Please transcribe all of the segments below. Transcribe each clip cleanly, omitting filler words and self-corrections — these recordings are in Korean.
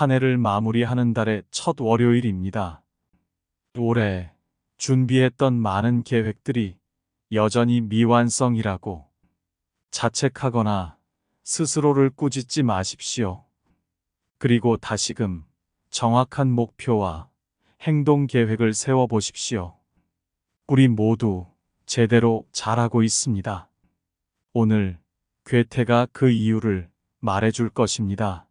한 해를 마무리하는 달의 첫 월요일입니다. 올해 준비했던 많은 계획들이 여전히 미완성이라고 자책하거나 스스로를 꾸짖지 마십시오. 그리고 다시금 정확한 목표와 행동 계획을 세워보십시오. 우리 모두 제대로 잘하고 있습니다. 오늘 괴테가 그 이유를 말해줄 것입니다.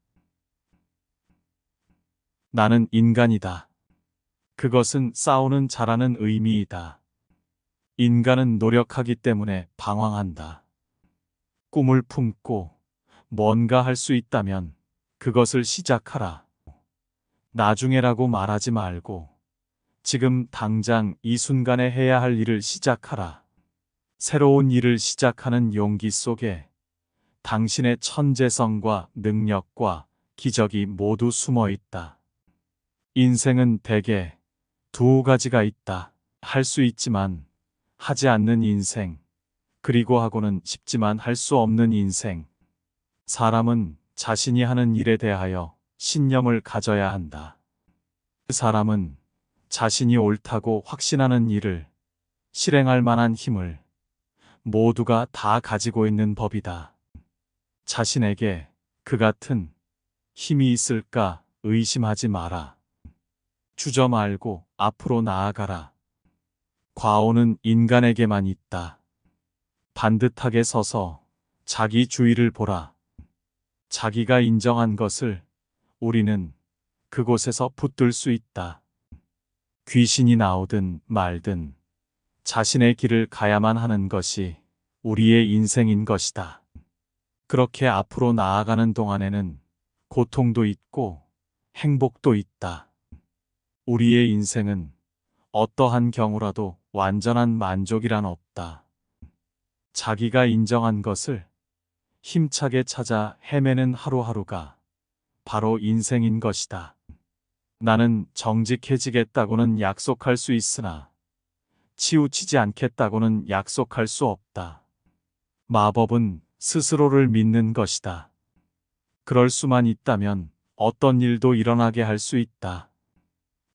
나는 인간이다. 그것은 싸우는 자라는 의미이다. 인간은 노력하기 때문에 방황한다. 꿈을 품고 뭔가 할 수 있다면 그것을 시작하라. 나중에라고 말하지 말고 지금 당장 이 순간에 해야 할 일을 시작하라. 새로운 일을 시작하는 용기 속에 당신의 천재성과 능력과 기적이 모두 숨어 있다. 인생은 대개 두 가지가 있다. 할 수 있지만 하지 않는 인생, 그리고 하고는 싶지만 할 수 없는 인생. 사람은 자신이 하는 일에 대하여 신념을 가져야 한다. 그 사람은 자신이 옳다고 확신하는 일을 실행할 만한 힘을 모두가 다 가지고 있는 법이다. 자신에게 그 같은 힘이 있을까 의심하지 마라. 주저 말고 앞으로 나아가라. 과오는 인간에게만 있다. 반듯하게 서서 자기 주위를 보라. 자기가 인정한 것을 우리는 그곳에서 붙들 수 있다. 귀신이 나오든 말든 자신의 길을 가야만 하는 것이 우리의 인생인 것이다. 그렇게 앞으로 나아가는 동안에는 고통도 있고 행복도 있다. 우리의 인생은 어떠한 경우라도 완전한 만족이란 없다. 자기가 인정한 것을 힘차게 찾아 헤매는 하루하루가 바로 인생인 것이다. 나는 정직해지겠다고는 약속할 수 있으나 치우치지 않겠다고는 약속할 수 없다. 마법은 스스로를 믿는 것이다. 그럴 수만 있다면 어떤 일도 일어나게 할 수 있다.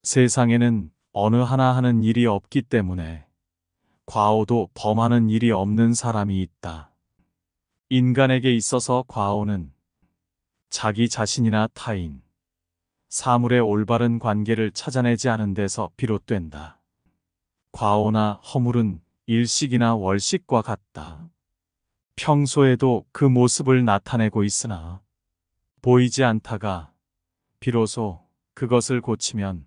세상에는 어느 하나 하는 일이 없기 때문에 과오도 범하는 일이 없는 사람이 있다. 인간에게 있어서 과오는 자기 자신이나 타인, 사물의 올바른 관계를 찾아내지 않은 데서 비롯된다. 과오나 허물은 일식이나 월식과 같다. 평소에도 그 모습을 나타내고 있으나 보이지 않다가 비로소 그것을 고치면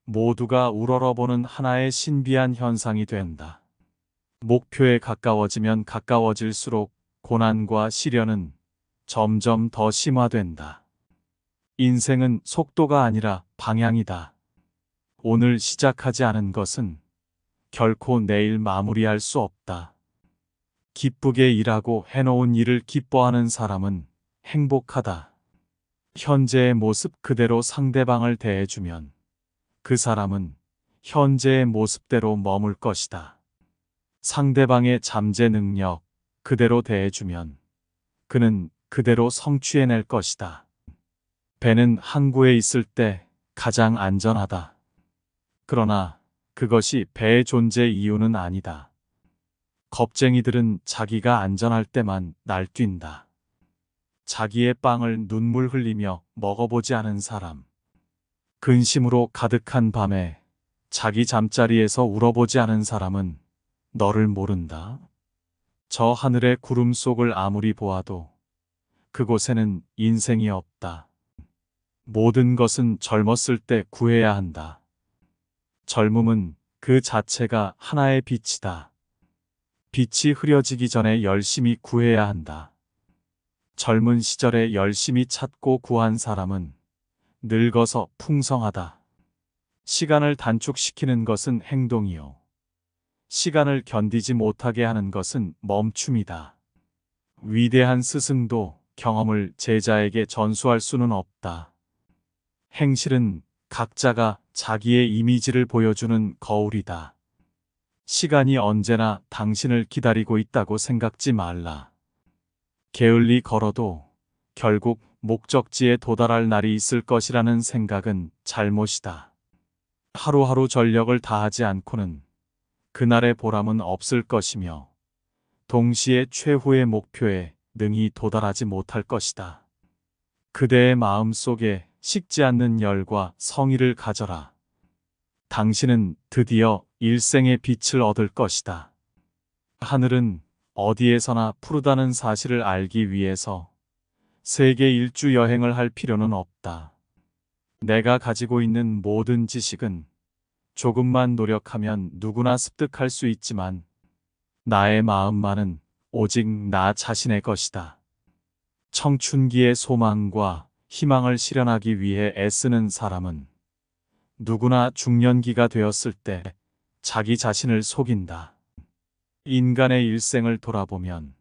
모두가 우러러보는 하나의 신비한 현상이 된다. 목표에 가까워지면 가까워질수록 고난과 시련은 점점 더 심화된다. 인생은 속도가 아니라 방향이다. 오늘 시작하지 않은 것은 결코 내일 마무리할 수 없다. 기쁘게 일하고 해놓은 일을 기뻐하는 사람은 행복하다. 현재의 모습 그대로 상대방을 대해주면 그 사람은 현재의 모습대로 머물 것이다. 상대방의 잠재 능력 그대로 대해주면 그는 그대로 성취해낼 것이다. 배는 항구에 있을 때 가장 안전하다. 그러나 그것이 배의 존재 이유는 아니다. 겁쟁이들은 자기가 안전할 때만 날뛴다. 자기의 빵을 눈물 흘리며 먹어보지 않은 사람. 근심으로 가득한 밤에 자기 잠자리에서 울어보지 않은 사람은 너를 모른다. 저 하늘의 구름 속을 아무리 보아도 그곳에는 인생이 없다. 모든 것은 젊었을 때 구해야 한다. 젊음은 그 자체가 하나의 빛이다. 빛이 흐려지기 전에 열심히 구해야 한다. 젊은 시절에 열심히 찾고 구한 사람은 늙어서 풍성하다. 시간을 단축시키는 것은 행동이요. 시간을 견디지 못하게 하는 것은 멈춤이다. 위대한 스승도 경험을 제자에게 전수할 수는 없다. 행실은 각자가 자기의 이미지를 보여주는 거울이다. 시간이 언제나 당신을 기다리고 있다고 생각지 말라. 게을리 걸어도 결국 목적지에 도달할 날이 있을 것이라는 생각은 잘못이다. 하루하루 전력을 다하지 않고는 그날의 보람은 없을 것이며 동시에 최후의 목표에 능히 도달하지 못할 것이다. 그대의 마음 속에 식지 않는 열과 성의를 가져라. 당신은 드디어 일생의 빛을 얻을 것이다. 하늘은 어디에서나 푸르다는 사실을 알기 위해서 세계 일주 여행을 할 필요는 없다. 내가 가지고 있는 모든 지식은 조금만 노력하면 누구나 습득할 수 있지만 나의 마음만은 오직 나 자신의 것이다. 청춘기의 소망과 희망을 실현하기 위해 애쓰는 사람은 누구나 중년기가 되었을 때 자기 자신을 속인다. 인간의 일생을 돌아보면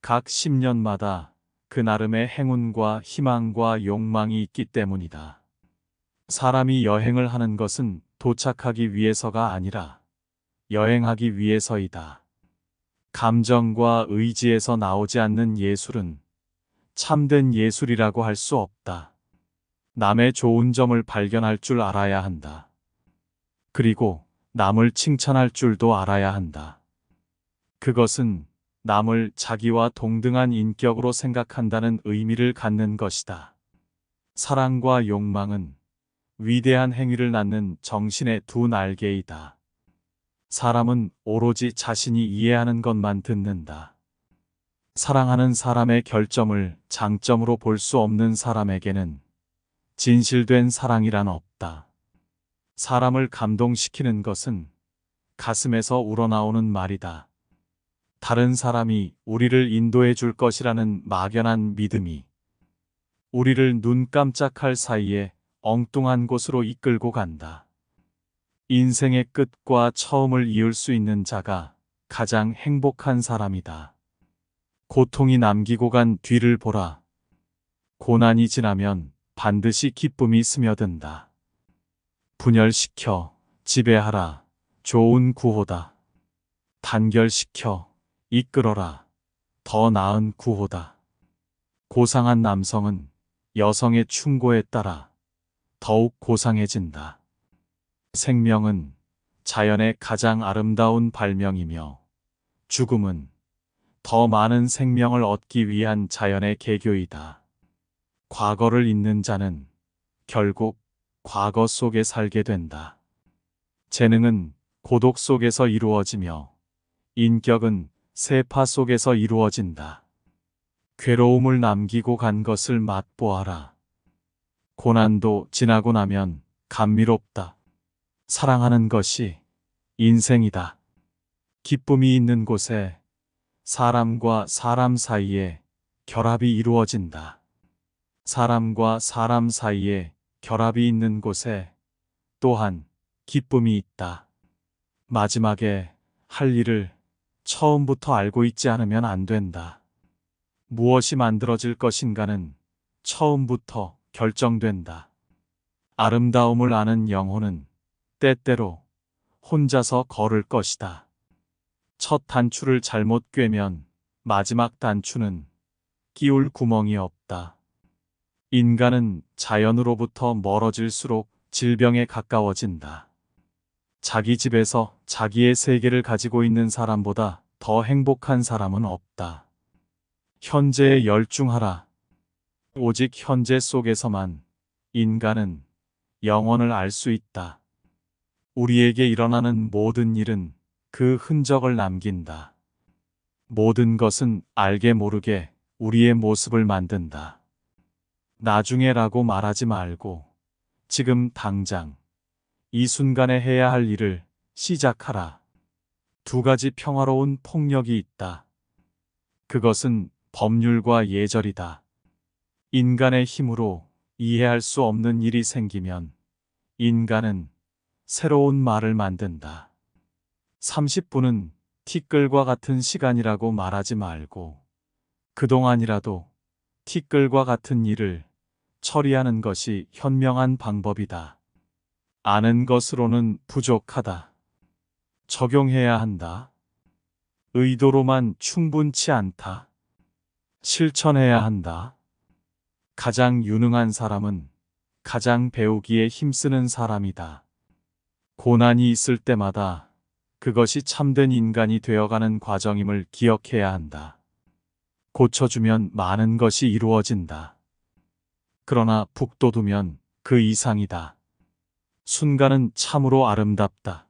각 10년마다 그 나름의 행운과 희망과 욕망이 있기 때문이다. 사람이 여행을 하는 것은 도착하기 위해서가 아니라 여행하기 위해서이다. 감정과 의지에서 나오지 않는 예술은 참된 예술이라고 할 수 없다. 남의 좋은 점을 발견할 줄 알아야 한다. 그리고 남을 칭찬할 줄도 알아야 한다. 그것은 남을 자기와 동등한 인격으로 생각한다는 의미를 갖는 것이다. 사랑과 욕망은 위대한 행위를 낳는 정신의 두 날개이다. 사람은 오로지 자신이 이해하는 것만 듣는다. 사랑하는 사람의 결점을 장점으로 볼 수 없는 사람에게는 진실된 사랑이란 없다. 사람을 감동시키는 것은 가슴에서 우러나오는 말이다. 다른 사람이 우리를 인도해 줄 것이라는 막연한 믿음이 우리를 눈 깜짝할 사이에 엉뚱한 곳으로 이끌고 간다. 인생의 끝과 처음을 이을 수 있는 자가 가장 행복한 사람이다. 고통이 남기고 간 뒤를 보라. 고난이 지나면 반드시 기쁨이 스며든다. 분열시켜 지배하라. 좋은 구호다. 단결시켜 이끌어라. 더 나은 구호다. 고상한 남성은 여성의 충고에 따라 더욱 고상해진다. 생명은 자연의 가장 아름다운 발명이며 죽음은 더 많은 생명을 얻기 위한 자연의 계교이다. 과거를 잊는 자는 결국 과거 속에 살게 된다. 재능은 고독 속에서 이루어지며 인격은 세파 속에서 이루어진다. 괴로움을 남기고 간 것을 맛보아라. 고난도 지나고 나면 감미롭다. 사랑하는 것이 인생이다. 기쁨이 있는 곳에 사람과 사람 사이에 결합이 이루어진다. 사람과 사람 사이에 결합이 있는 곳에 또한 기쁨이 있다. 마지막에 할 일을 처음부터 알고 있지 않으면 안 된다. 무엇이 만들어질 것인가는 처음부터 결정된다. 아름다움을 아는 영혼은 때때로 혼자서 걸을 것이다. 첫 단추를 잘못 꿰면 마지막 단추는 끼울 구멍이 없다. 인간은 자연으로부터 멀어질수록 질병에 가까워진다. 자기 집에서 자기의 세계를 가지고 있는 사람보다 더 행복한 사람은 없다. 현재에 열중하라. 오직 현재 속에서만 인간은 영원을 알 수 있다. 우리에게 일어나는 모든 일은 그 흔적을 남긴다. 모든 것은 알게 모르게 우리의 모습을 만든다. 나중에라고 말하지 말고 지금 당장 이 순간에 해야 할 일을 시작하라. 두 가지 평화로운 폭력이 있다. 그것은 법률과 예절이다. 인간의 힘으로 이해할 수 없는 일이 생기면 인간은 새로운 말을 만든다. 30분은 티끌과 같은 시간이라고 말하지 말고 그동안이라도 티끌과 같은 일을 처리하는 것이 현명한 방법이다. 아는 것으로는 부족하다. 적용해야 한다. 의도로만 충분치 않다. 실천해야 한다. 가장 유능한 사람은 가장 배우기에 힘쓰는 사람이다. 고난이 있을 때마다 그것이 참된 인간이 되어가는 과정임을 기억해야 한다. 고쳐주면 많은 것이 이루어진다. 그러나 북돋우면 그 이상이다. 순간은 참으로 아름답다.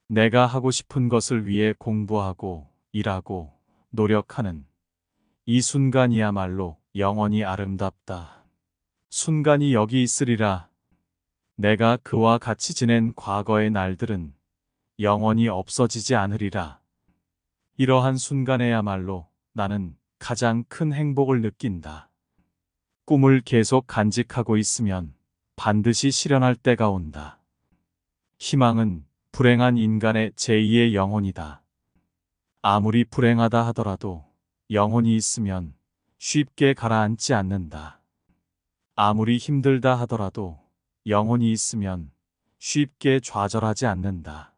내가 하고 싶은 것을 위해 공부하고 일하고 노력하는 이 순간이야말로 영원히 아름답다. 순간이 여기 있으리라. 내가 그와 같이 지낸 과거의 날들은 영원히 없어지지 않으리라. 이러한 순간에야말로 나는 가장 큰 행복을 느낀다. 꿈을 계속 간직하고 있으면 반드시 실현할 때가 온다. 희망은 불행한 인간의 제2의 영혼이다. 아무리 불행하다 하더라도 영혼이 있으면 쉽게 가라앉지 않는다. 아무리 힘들다 하더라도 영혼이 있으면 쉽게 좌절하지 않는다.